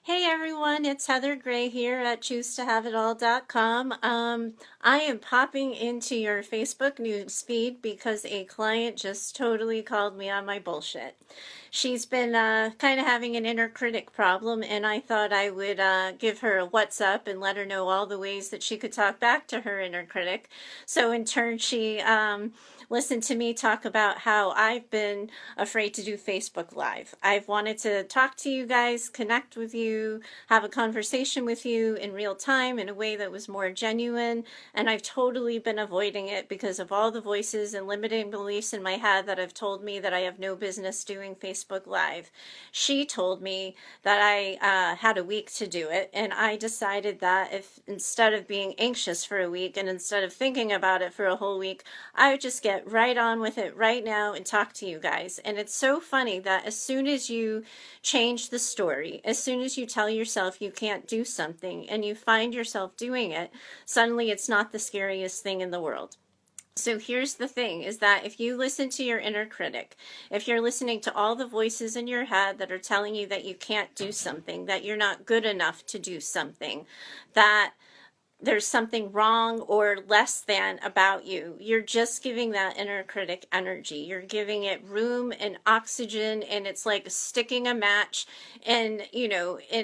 Hey everyone, it's Heather Gray here at choosetohaveitall.com. I am popping into your Facebook news feed because a client just totally called me on my bullshit. She's been kind of having an inner critic problem, and I thought I would give her a what's up and let her know all the ways that she could talk back to her inner critic. So in turn, she listened to me talk about how I've been afraid to do Facebook Live. I've wanted to talk to you guys, connect with you, have a conversation with you in real time in a way that was more genuine, and I've totally been avoiding it because of all the voices and limiting beliefs in my head that have told me that I have no business doing Facebook Live. She told me that I had a week to do it, and I decided that if instead of being anxious for a week and instead of thinking about it for a whole week, I would just get right on with it right now and talk to you guys. And it's so funny that as soon as you change the story, as soon as you tell yourself you can't do something and you find yourself doing it, suddenly it's not the scariest thing in the world. So here's the thing, is that if you listen to your inner critic, if you're listening to all the voices in your head that are telling you that you can't do something, that you're not good enough to do something, that there's something wrong or less than about you, you're just giving that inner critic energy. You're giving it room and oxygen, and it's like sticking a match and, in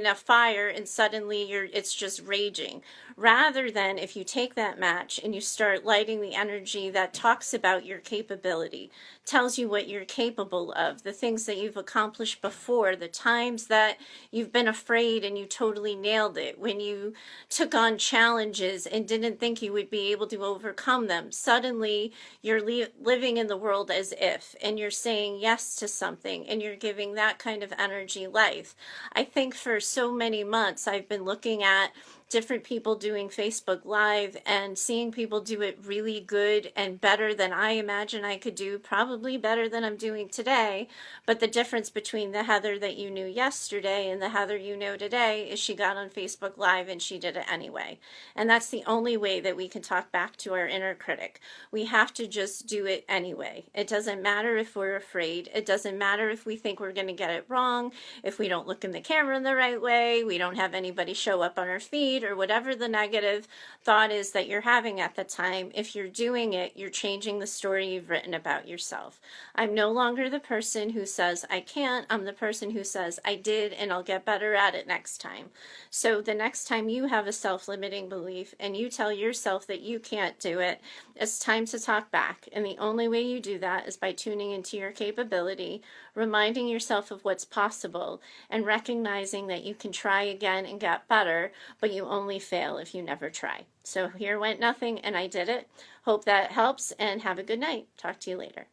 a fire, and suddenly it's just raging. Rather than if you take that match and you start lighting the energy that talks about your capability, tells you what you're capable of, the things that you've accomplished before, the times that you've been afraid and you totally nailed it, when you took on challenges and didn't think you would be able to overcome them. Suddenly, you're living in the world as if, and you're saying yes to something, and you're giving that kind of energy life. I think for so many months, I've been looking at different people doing Facebook Live and seeing people do it really good and better than I imagine I could do, probably better than I'm doing today. But the difference between the Heather that you knew yesterday and the Heather you know today is she got on Facebook Live and she did it anyway. And that's the only way that we can talk back to our inner critic. We have to just do it anyway. It doesn't matter if we're afraid. It doesn't matter if we think we're going to get it wrong, if we don't look in the camera in the right way, we don't have anybody show up on our feed, or whatever the negative thought is that you're having at the time. If you're doing it, you're changing the story you've written about yourself. I'm no longer the person who says I can't. I'm the person who says I did, and I'll get better at it next time. So the next time you have a self-limiting belief and you tell yourself that you can't do it, it's time to talk back. And the only way you do that is by tuning into your capability, reminding yourself of what's possible, and recognizing that you can try again and get better, but you only fail if you never try. So here went nothing, and I did it. Hope that helps, and have a good night. Talk to you later.